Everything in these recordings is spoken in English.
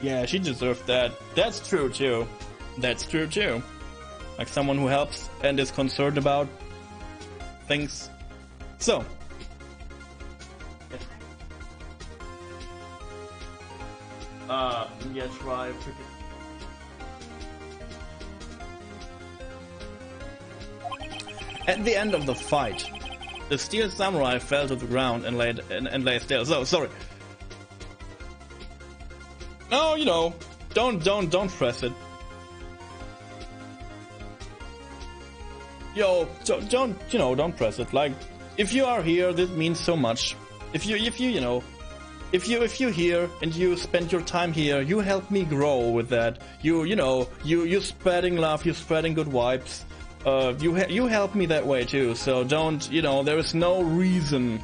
Yeah, she deserved that. That's true too. That's true too. Like someone who helps and is concerned about things. So. Yeah, try. At the end of the fight, the steel samurai fell to the ground and lay still. So sorry. No, you know, don't press it. Yo, don't press it. Like, if you are here, this means so much. If you're here and you spend your time here, you help me grow with that. You spreading love, you spreading good vibes. You help me that way too. So there is no reason.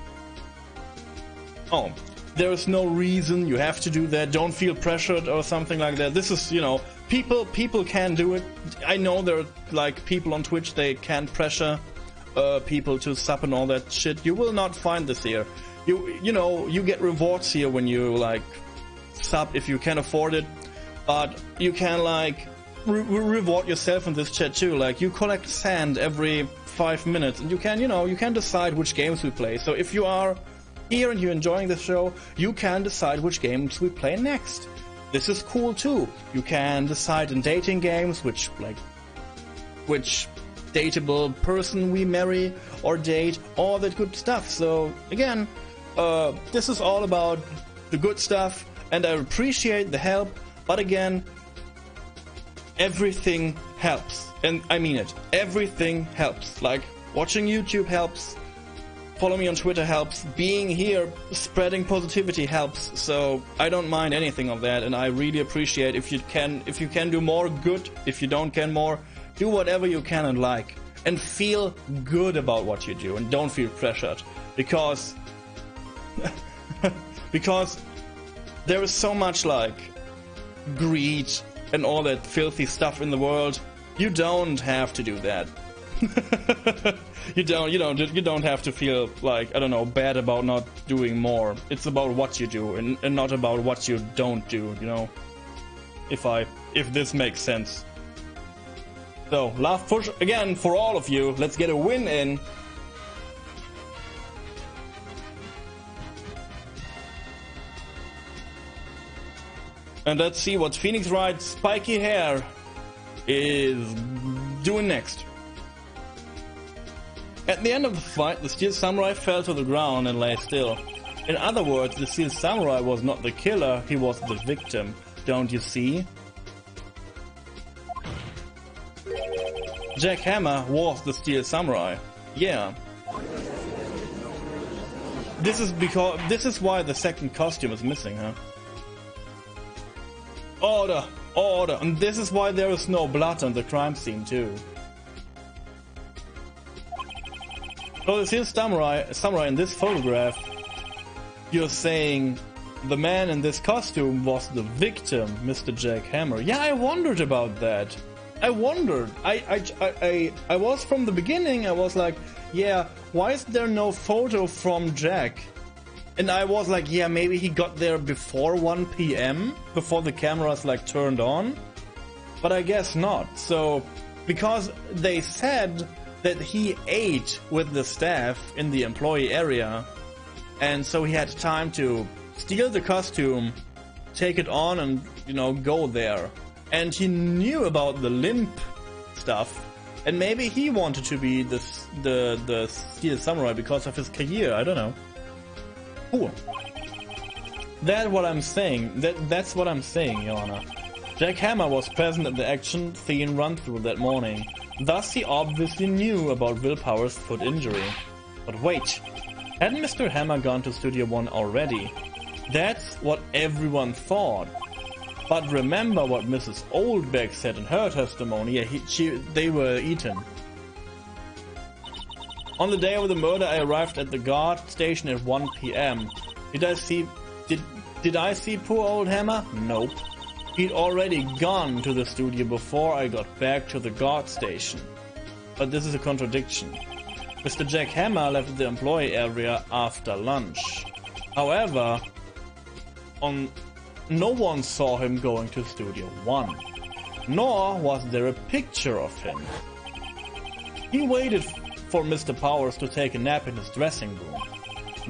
Oh, there is no reason you have to do that. Don't feel pressured or something like that. This is, people can do it. I know there are like people on Twitch, they can pressure people to sub and all that shit. You will not find this here. You get rewards here when you like sub if you can afford it, but you can like reward yourself in this chat too. Like, you collect sand every 5 minutes, and you can decide which games we play. So if you are here and you're enjoying the show, you can decide which games we play next. This is cool too. You can decide in dating games which dateable person we marry or date, all that good stuff. So again, this is all about the good stuff, and I appreciate the help, but again, everything helps, and I mean it. Everything helps. Like, watching YouTube helps, follow me on Twitter helps, being here, spreading positivity helps. So I don't mind anything of that, and I really appreciate if you can do more, good. If you don't can more, do whatever you can and like, and feel good about what you do, and don't feel pressured, because there is so much like greed and all that filthy stuff in the world. You don't have to do that. you don't have to feel like, I don't know, bad about not doing more. It's about what you do and not about what you don't do, if this makes sense. So, last push again for all of you. Let's get a win in. And let's see what Phoenix Wright's spiky hair is doing next. At the end of the fight, the steel samurai fell to the ground and lay still. In other words, the steel samurai was not the killer, he was the victim. Don't you see? Jack Hammer was the steel samurai. Yeah. This is why the second costume is missing, huh? Order, and this is why there is no blood on the crime scene too. So the steel samurai in this photograph, you're saying the man in this costume was the victim, Mr. Jack Hammer. Yeah, I wondered about that. I wondered. I was from the beginning, I was like, yeah, why is there no photo from Jack? And I was like, yeah, maybe he got there before 1 PM, before the cameras like turned on. But I guess not. So, because they said that he ate with the staff in the employee area, and so he had time to steal the costume, take it on, and, go there. And he knew about the limp stuff, and maybe he wanted to be the steel samurai because of his career, I don't know. Cool. That's what I'm saying. That's what I'm saying, Your Honor. Jack Hammer was present at the action scene run-through that morning. Thus, he obviously knew about Willpower's foot injury. But wait, hadn't Mr. Hammer gone to Studio 1 already? That's what everyone thought. But remember what Mrs. Oldbeck said in her testimony. Yeah, they were eaten. On the day of the murder, I arrived at the guard station at 1 PM. Did I see poor old Hammer? Nope. He'd already gone to the studio before I got back to the guard station. But this is a contradiction. Mr. Jack Hammer left the employee area after lunch. However, on No one saw him going to Studio 1, nor was there a picture of him. He waited for Mr. Powers to take a nap in his dressing room.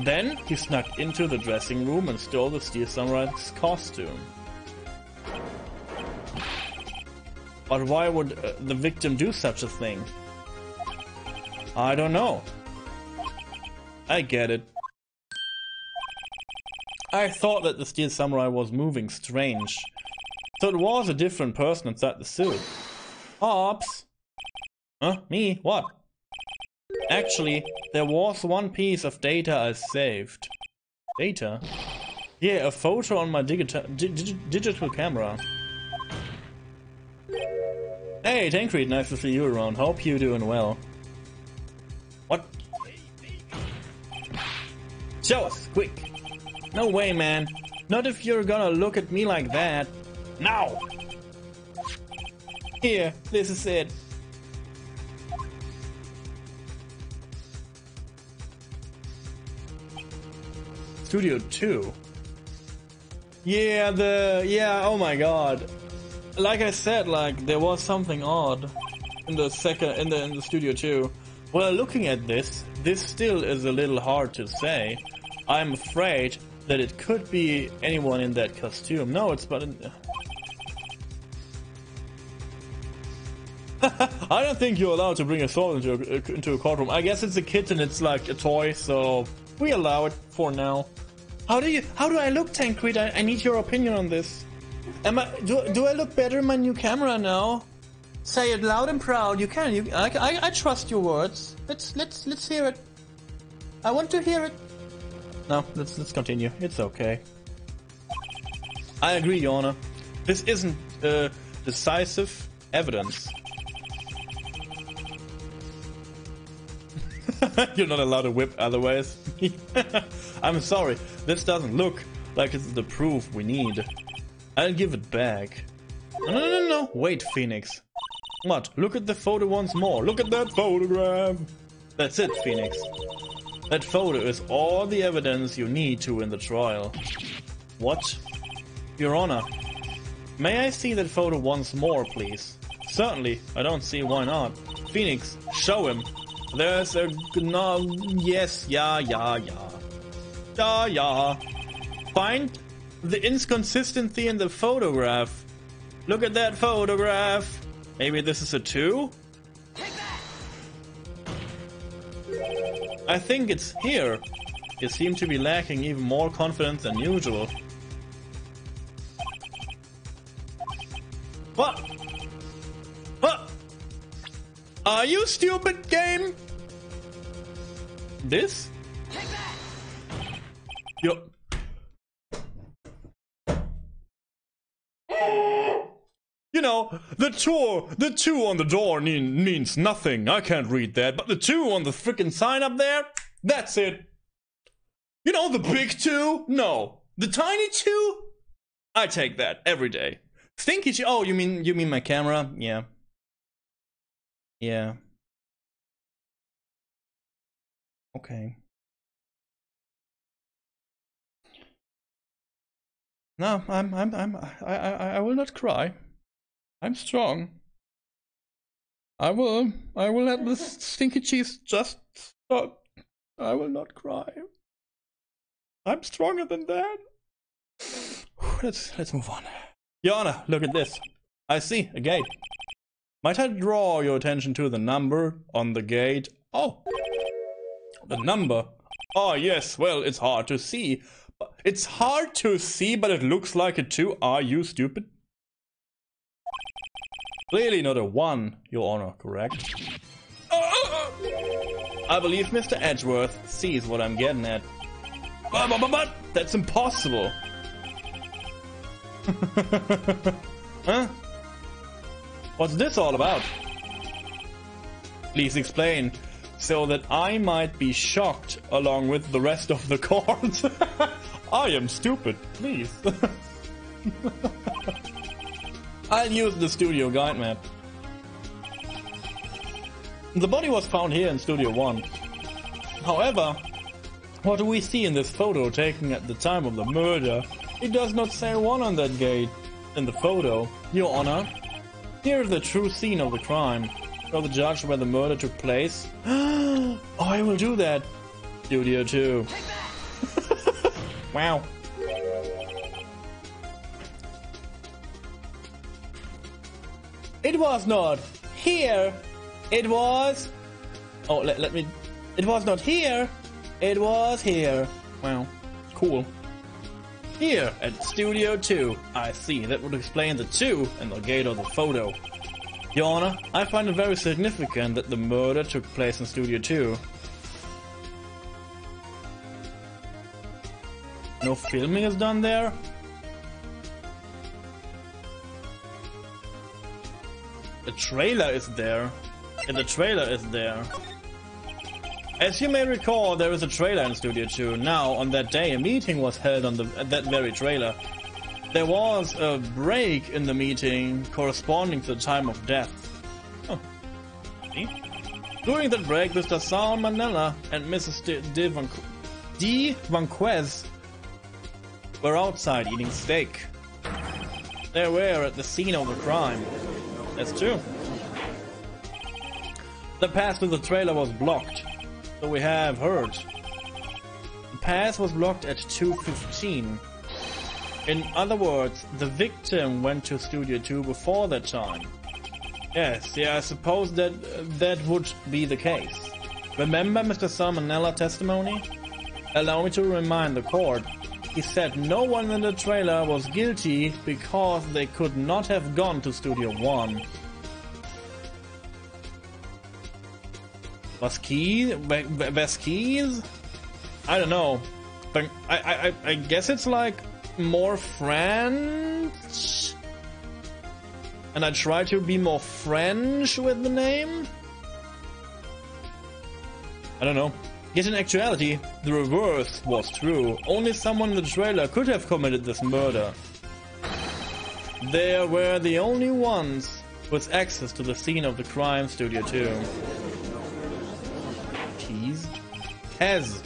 Then he snuck into the dressing room and stole the Steel Samurai's costume. But why would the victim do such a thing? I don't know. I get it. I thought that the Steel Samurai was moving strange. So it was a different person inside the suit. Ops! Huh? Me? What? Actually, there was one piece of data I saved. Data? Yeah, a photo on my digital camera. Hey, Tancred, nice to see you around. Hope you're doing well. What? Show us, quick! No way, man. Not if you're gonna look at me like that. Now! Here, this is it. Studio 2. Yeah, oh my god. Like I said, like, there was something odd in the Studio 2. Well, looking at this still is a little hard to say. I'm afraid that it could be anyone in that costume. No, it's but I don't think you're allowed to bring a sword into a courtroom. I guess it's a kitten, it's like a toy, so we allow it for now. How do I look, Tancred? I need your opinion on this. Do I look better in my new camera now? Say it loud and proud. You can. I trust your words. Let's hear it. I want to hear it. No, let's continue. It's okay. I agree, Your Honor. This isn't decisive evidence. You're not allowed to whip otherwise. I'm sorry. This doesn't look like it's the proof we need. I'll give it back. No. Wait, Phoenix. What? Look at the photo once more. Look at that photograph. That's it, Phoenix. That photo is all the evidence you need to win the trial. What? Your Honor, may I see that photo once more, please? Certainly. I don't see why not. Phoenix, show him. There's a... no... yes, yeah. Find the inconsistency in the photograph. Look at that photograph. Maybe this is a 2? I think it's here. You seem to be lacking even more confidence than usual. What? What? Are you stupid, game? This? Yo. You know, the 2 on the door means nothing. I can't read that, but the 2 on the freaking sign up there, that's it. You know, the big 2? No. The tiny 2? I take that every day. Stinky oh, you mean my camera? Yeah. Yeah. Okay. No, I will not cry. I'm strong. I will let this stinky cheese just stop. I will not cry. I'm stronger than that. Let's move on. Your Honor, look at this. I see a gate. Might I draw your attention to the number on the gate? Oh, the number. Oh yes, well, it's hard to see. It's hard to see, but it looks like a 2. Are you stupid? Clearly not a 1, Your Honor, correct? I believe Mr. Edgeworth sees what I'm getting at. But that's impossible. Huh? What's this all about? Please explain, so that I might be shocked along with the rest of the court. I am stupid, please. I'll use the studio guide map. The body was found here in Studio 1. However, What do we see in this photo taken at the time of the murder? It does not say one on that gate in the photo. Your Honor, here is the true scene of the crime. Show the judge where the murder took place. Oh, I will do that. Studio 2. Wow. It was not here. It was... Oh, let me... It was not here. It was here. Wow. Cool. Here at Studio 2. I see. That would explain the 2 in the gate of the photo. Your Honor, I find it very significant that the murder took place in Studio 2. No filming is done there? The trailer is there. And the trailer is there. As you may recall, there is a trailer in Studio 2. Now, on that day, a meeting was held on that very trailer. There was a break in the meeting corresponding to the time of death. Oh. See? During that break, Mr. Salmonella and Mrs. De Vanquez were outside eating steak. They were at the scene of the crime. That's true. The pass to the trailer was blocked. So we have heard. The pass was blocked at 2:15. In other words, the victim went to Studio 2 before that time. Yes, yeah, I suppose that would be the case. Remember Mr. Salmonella testimony? Allow me to remind the court. He said no one in the trailer was guilty because they could not have gone to Studio 1. Vasquez? I don't know. But I guess it's like more French? And I try to be more French with the name? I don't know. Yet in actuality, the reverse was true. Only someone in the trailer could have committed this murder. They were the only ones with access to the scene of the crime, Studio 2. Keys? Kez.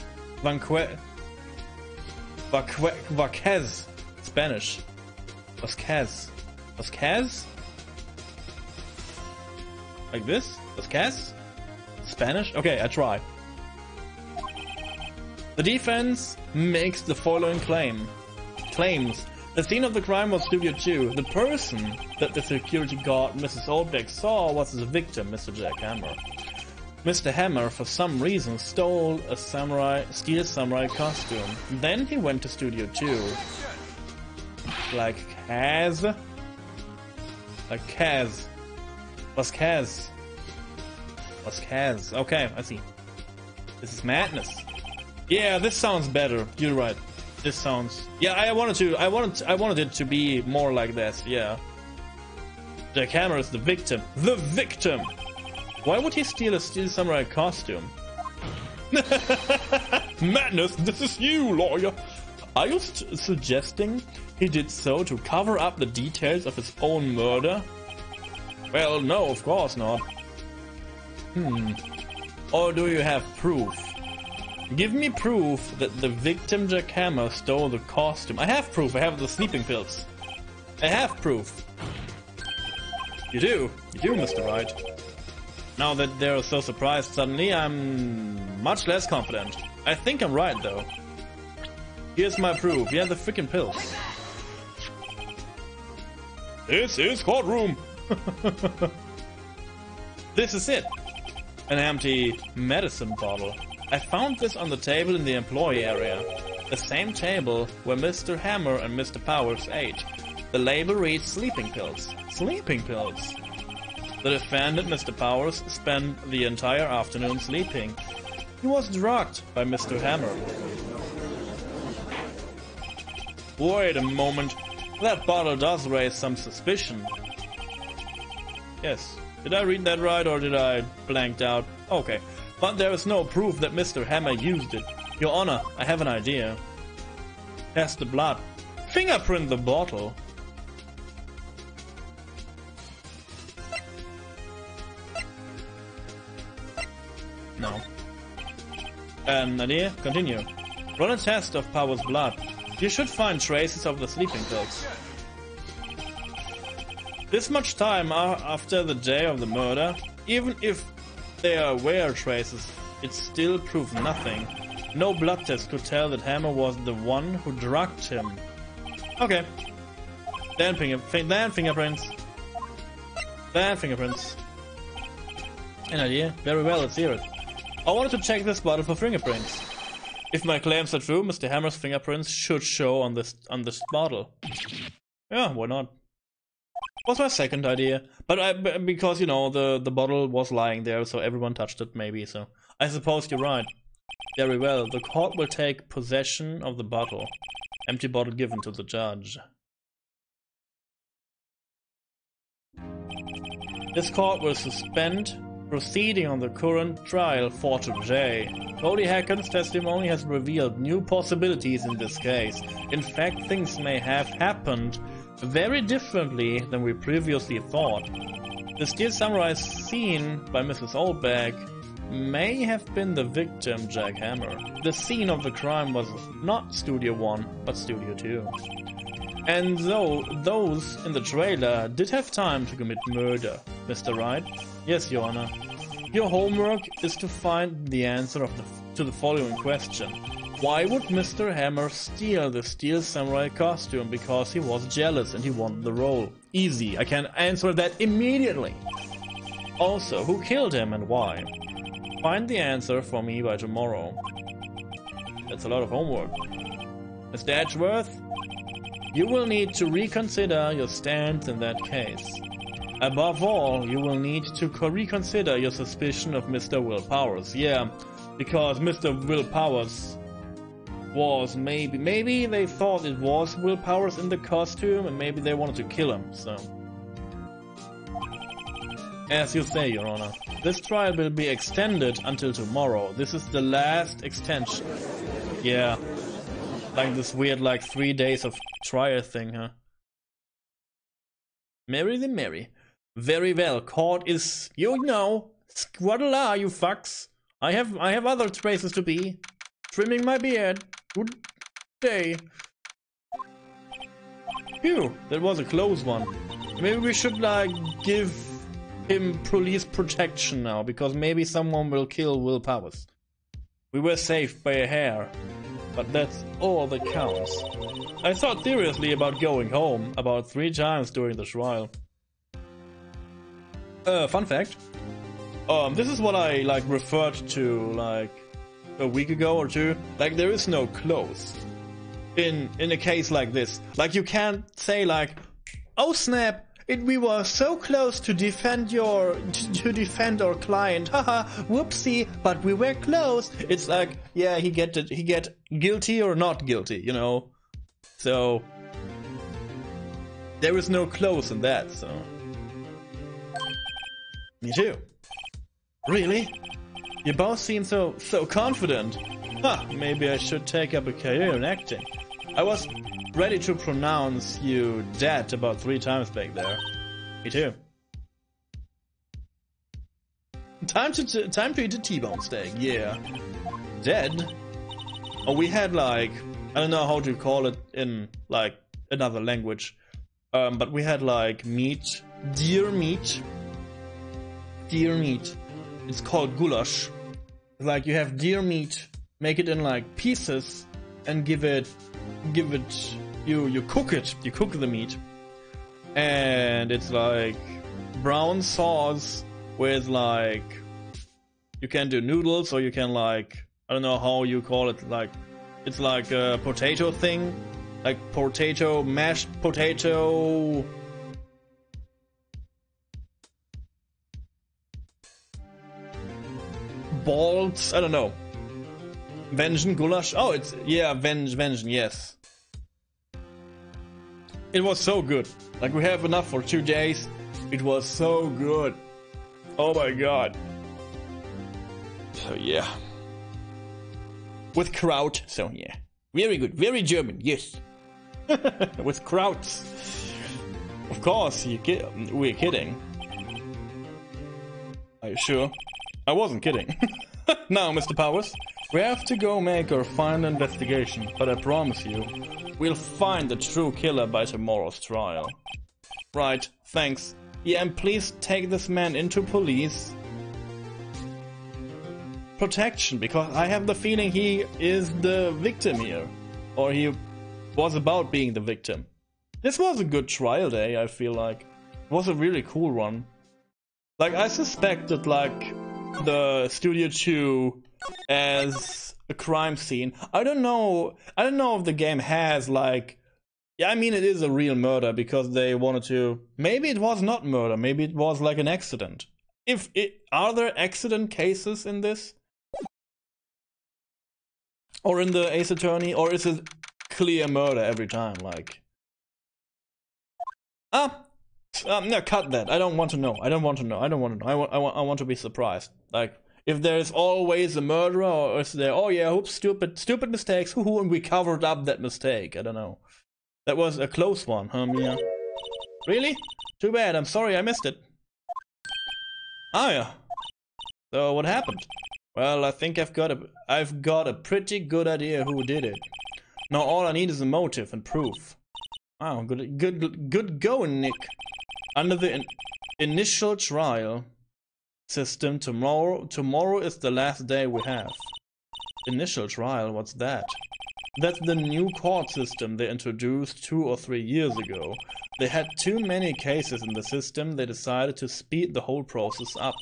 Vasquez. Spanish. Vasquez. Vasquez? Like this? Vasquez? Spanish? Okay, I try. The defense makes the following claims. The scene of the crime was Studio 2. The person that the security guard Mrs. Oldbeck saw was the victim, Mr. Jack Hammer. Mr. Hammer, for some reason, stole a steel samurai costume. Then he went to Studio 2. Like Kaz? Like Kaz. Vasquez. Vasquez. Okay, I see. This is madness. Yeah, this sounds better. You're right. This sounds... Yeah, I wanted it to be more like this, yeah. Jack Hammer is the victim. The victim! Why would he steal a steel samurai costume? Madness, this is you, lawyer! Are you suggesting he did so to cover up the details of his own murder? Well, no, of course not. Or do you have proof? Give me proof that the victim Jack Hammer stole the costume. I have proof. I have the sleeping pills. I have proof. You do, Mr. Wright. Now that they're so surprised suddenly, I'm much less confident. I think I'm right, though. Here's my proof. Yeah, the freaking pills. This is courtroom. This is it. An empty medicine bottle. I found this on the table in the employee area. The same table where Mr. Hammer and Mr. Powers ate. The label reads sleeping pills. Sleeping pills. The defendant, Mr. Powers, spent the entire afternoon sleeping. He was drugged by Mr. Hammer. Wait a moment. That bottle does raise some suspicion. Yes. Did I read that right or did I blanked out? Okay. But there is no proof that Mr. Hammer used it. Your Honor, I have an idea. Test the blood. Fingerprint the bottle. No. An idea? Continue. Run a test of Powers' blood. You should find traces of the sleeping pills. This much time after the day of the murder, even if there were traces, it still proved nothing. No blood test could tell that Hammer was the one who drugged him. Okay. Then fingerprints. Then fingerprints. An idea? Very well, let's hear it. I wanted to check this bottle for fingerprints. If my claims are true, Mr. Hammer's fingerprints should show on this bottle. Yeah, why not? Was my second idea, but because you know the bottle was lying there, so everyone touched it maybe. So I suppose you're right. Very well. The court will take possession of the bottle. Empty bottle given to the judge. This court will suspend proceeding on the current trial for today. Cody Hacken's testimony has revealed new possibilities in this case. In fact, things may have happened very differently than we previously thought. The Steel Samurai seen by Mrs. Oldbag may have been the victim, Jack Hammer. The scene of the crime was not Studio 1, but Studio 2. And though those in the trailer did have time to commit murder, Mr. Wright? Yes, Your Honor. Your homework is to find the answer to the following question. Why would Mr. Hammer steal the Steel Samurai costume? Because he was jealous and he wanted the role. Easy, I can answer that immediately. Also, who killed him and why? Find the answer for me by tomorrow. That's a lot of homework. Mr. Edgeworth, you will need to reconsider your stance in that case. Above all, you will need to reconsider your suspicion of Mr. Will Powers. Yeah, because Mr. Will Powers was maybe they thought it was Will Powers in the costume and maybe they wanted to kill him, so. As you say, Your Honor, this trial will be extended until tomorrow. This is the last extension. Yeah. Like this weird, like 3 days of trial thing, huh? Merry the merry. Very well, court is, you know, squaddle you fucks. I have other places to be. Trimming my beard. Good day. Phew, that was a close one. Maybe we should, like, give him police protection now, because maybe someone will kill Will Powers. We were saved by a hair. But that's all that counts. I thought seriously about going home about 3 times during the trial. Fun fact. This is what I like referred to like a week ago or two. Like there is no close in a case like this. Like you can't say like, oh snap, we were so close to defend our client. Haha, whoopsie, but we were close. It's like, yeah, he get guilty or not guilty, you know. So there is no close in that, so. Me too. Really? You both seem so confident. Huh, maybe I should take up a career in acting. I was ready to pronounce you dead about 3 times back there. Me too. Time to eat a T-bone steak, yeah. Dead? Oh, we had like, I don't know how to call it in like another language. But we had like meat, deer meat. Deer meat. It's called goulash. Like you have deer meat, make it in like pieces, and give it. You cook it. You cook the meat, and it's like brown sauce with like. You can do noodles, or you can like I don't know how you call it. Like it's like a potato thing, like potato mashed potato. Balls, I don't know. Vengeance goulash. Oh, it's yeah, vengeance. Yes. It was so good. Like we have enough for 2 days. It was so good. Oh my god. So yeah. With kraut. So yeah. Very good. Very German. Yes. With krauts. Of course. We're kidding. Are you sure? I wasn't kidding. Now, Mr. Powers, We have to go make our final investigation, but I promise you, we'll find the true killer by tomorrow's trial. Right, thanks. Yeah, and please take this man into police protection, because I have the feeling he is the victim here. Or he was about being the victim. This was a good trial day, I feel like. It was a really cool one. Like, I suspected, like, the Studio 2 as a crime scene. I don't know if the game has, like... Yeah, I mean, it is a real murder, because they wanted to... Maybe it was not murder, maybe it was, like, an accident. Are there accident cases in this? Or in the Ace Attorney? Or is it clear murder every time, like... No, cut that. I don't want to know. I want to be surprised. Like, if there's always a murderer, or is there, oh yeah, oops, stupid mistakes, hoo-hoo, and we covered up that mistake. I don't know. That was a close one, huh, Mia? Really? Too bad, I'm sorry I missed it. Oh yeah. So, what happened? Well, I think I've got a pretty good idea who did it. Now all I need is a motive and proof. Wow, good going, Nick. Under the initial trial system, tomorrow is the last day we have. Initial trial, what's that? That's the new court system they introduced 2 or 3 years ago. They had too many cases in the system, they decided to speed the whole process up.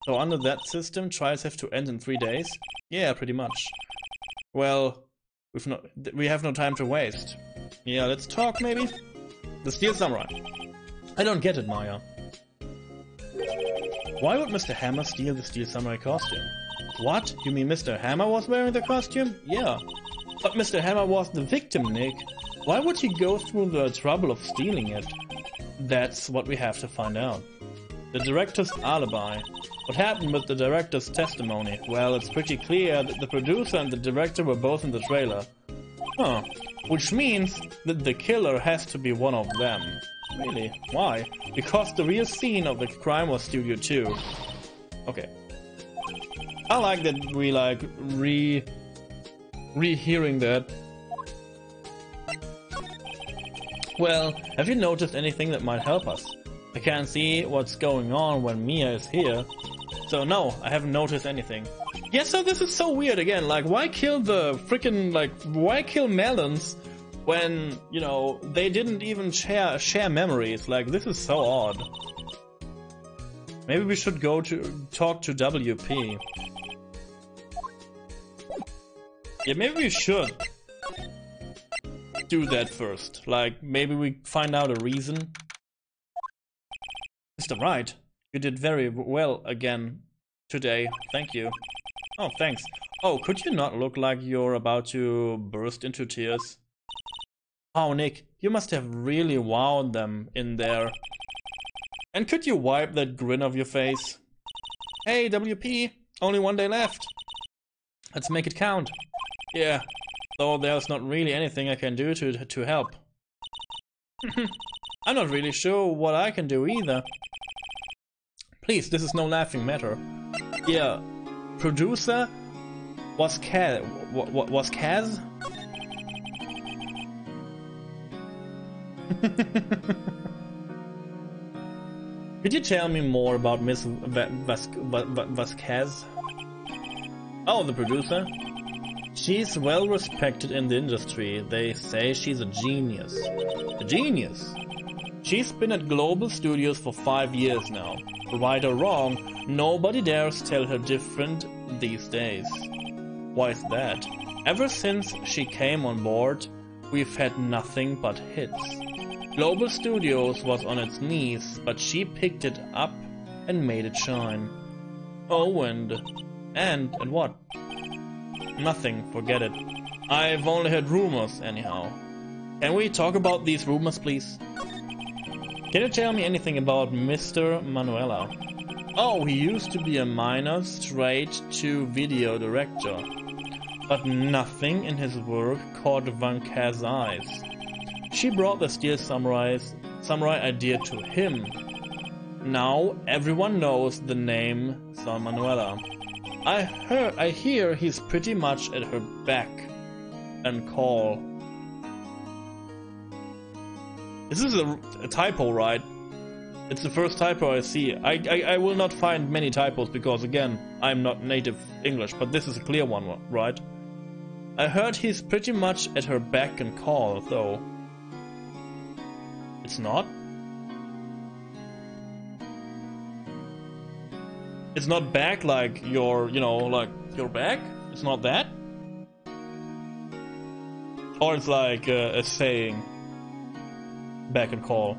So under that system, trials have to end in 3 days? Yeah, pretty much. Well, we have no time to waste. Yeah, let's talk maybe? The Steel Samurai. I don't get it, Maya. Why would Mr. Hammer steal the Steel Samurai costume? What? You mean Mr. Hammer was wearing the costume? Yeah. But Mr. Hammer was the victim, Nick. Why would he go through the trouble of stealing it? That's what we have to find out. The director's alibi. What happened with the director's testimony? Well, it's pretty clear that the producer and the director were both in the trailer. Huh. Which means that the killer has to be one of them. Really? Why? Because the real scene of the crime was Studio 2. Okay. I like that we like rehearing that. Well, have you noticed anything that might help us? I can't see what's going on when Mia is here. So no, I haven't noticed anything. Yeah, so this is so weird again. Like, why kill the freaking, like, why kill Melons when, you know, they didn't even share memories? Like, this is so odd. Maybe we should go to talk to WP. Yeah, maybe we should do that first. Like, maybe we find out a reason. Mr. Wright, you did very well again today. Thank you. Oh, thanks. Oh, could you not look like you're about to burst into tears? Oh, Nick, you must have really wowed them in there. And could you wipe that grin off your face? Hey, WP, only 1 day left. Let's make it count. Yeah, though there's not really anything I can do to help. I'm not really sure what I can do either. Please, this is no laughing matter. Yeah, producer was Kaz. Was Kaz? Could you tell me more about Miss Vasquez? Oh, the producer? She's well respected in the industry. They say she's a genius. A genius? She's been at Global Studios for 5 years now. Right or wrong, nobody dares tell her different these days. Why is that? Ever since she came on board, we've had nothing but hits. Global Studios was on its knees, but she picked it up and made it shine. Oh, and what? Nothing, forget it. I've only heard rumors, anyhow. Can we talk about these rumors, please? Can you tell me anything about Mr. Manuela? Oh, he used to be a minor straight-to-video director. But nothing in his work caught Vanka's eyes. She brought the Steel Samurai idea to him. Now everyone knows the name San Manuela. I hear he's pretty much at her beck and call. This is a typo, right? It's the first typo I see. I will not find many typos because, again, I'm not native English, but this is a clear one, right? I heard he's pretty much at her beck and call, though. It's not? It's not back like your, you know, like your back? It's not that? Or it's like a saying, back and call.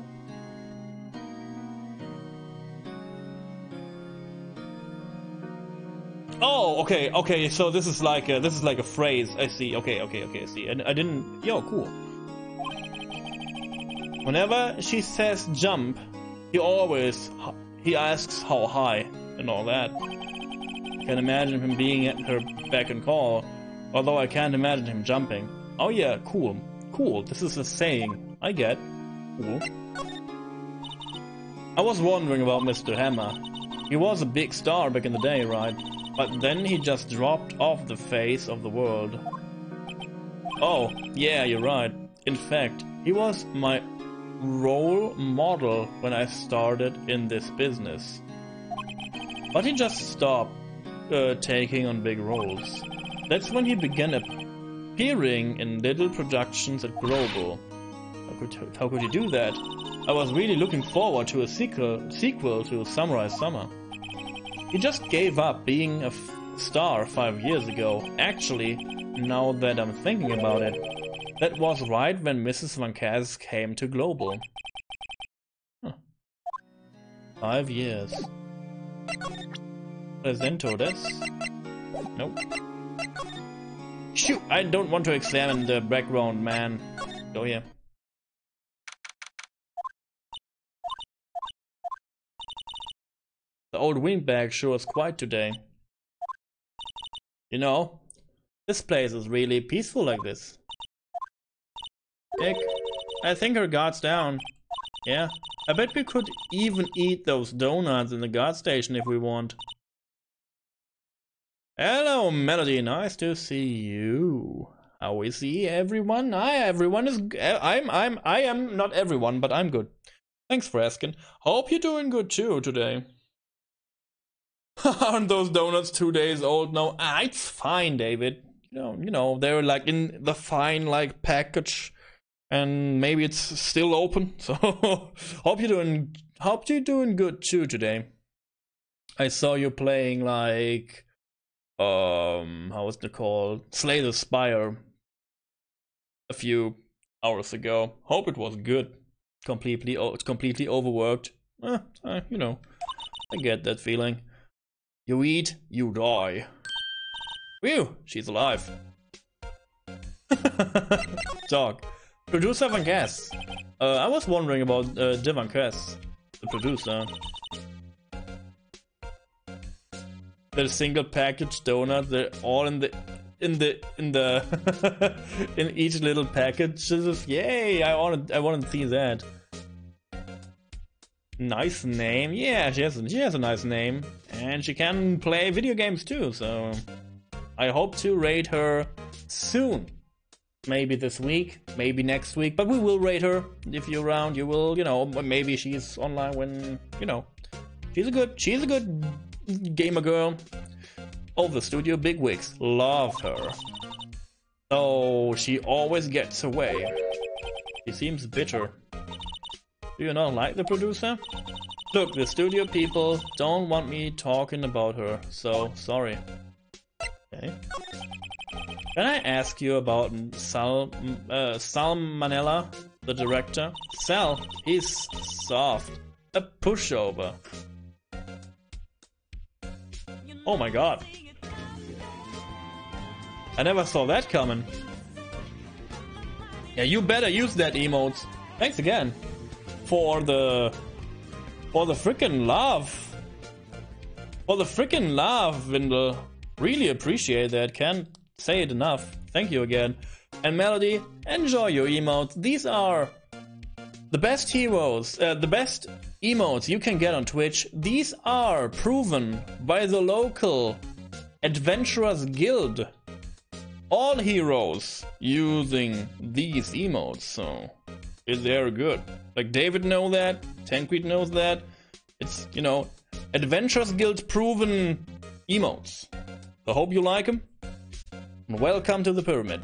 Oh, okay, so this is like a phrase. I see. Okay, I see. And I didn't. Yo, cool. Whenever she says jump, he asks how high and all that. I can imagine him being at her beck and call, although I can't imagine him jumping. Oh yeah, cool. This is a saying. I get. Cool. I was wondering about Mr. Hammer. He was a big star back in the day, right? But then he just dropped off the face of the world. Oh, yeah, you're right. In fact, he was my role model when I started in this business. But he just stopped taking on big roles. That's when he began appearing in little productions at Global. How could he do that? I was really looking forward to a sequel to Samurai Summer. He just gave up being a star 5 years ago. Actually, now that I'm thinking about it, that was right when Mrs. Van Kaz came to Global. Huh. 5 years. Presento this? Nope. Shoot! I don't want to examine the background, man. Go here. The old windbag sure is quiet today. You know, this place is really peaceful like this. Nick, I think her guard's down. Yeah, I bet we could even eat those donuts in the guard station if we want. Hello, Melody, nice to see you. How is everyone? Everyone is. I am not everyone, but I'm good. Thanks for asking. Hope you're doing good too today. Aren't those donuts 2 days old now? Ah, it's fine, David. You know, they're like in the fine like package, and maybe it's still open. So hope you're doing good too today. I saw you playing like how was it called? Slay the Spire a few hours ago. Hope it was good. Completely overworked. You know, I get that feeling. You eat, you die. Phew, she's alive. Dog. Producer Van Kaz. I was wondering about De Van Kaz, the producer. The single package donut, they're all in each little package. Yay! I want to see that. Nice name. Yeah, she has a nice name, and she can play video games too. So I hope to raid her soon. Maybe this week, maybe next week, but we will raid her. If you're around, you will. You know, maybe she's online when you know. She's a good gamer girl. Oh, the studio bigwigs love her. Oh, she always gets away. She seems bitter. Do you not like the producer? Look, the studio people don't want me talking about her, so sorry. Okay. Can I ask you about Sal Manella, the director? Sal, he's soft. A pushover. Oh my god. I never saw that coming. Yeah, you better use that emote. Thanks again. For the frickin' love. For the frickin' love, Windle. Really appreciate that. Can't say it enough. Thank you again. And Melody, enjoy your emotes. These are the best heroes, the best emotes you can get on Twitch. These are proven by the local Adventurers Guild. All heroes using these emotes, so they're good. Like David knows that, Tancred knows that. It's, you know, Adventurers Guild proven emotes. I hope you like them. And welcome to the pyramid.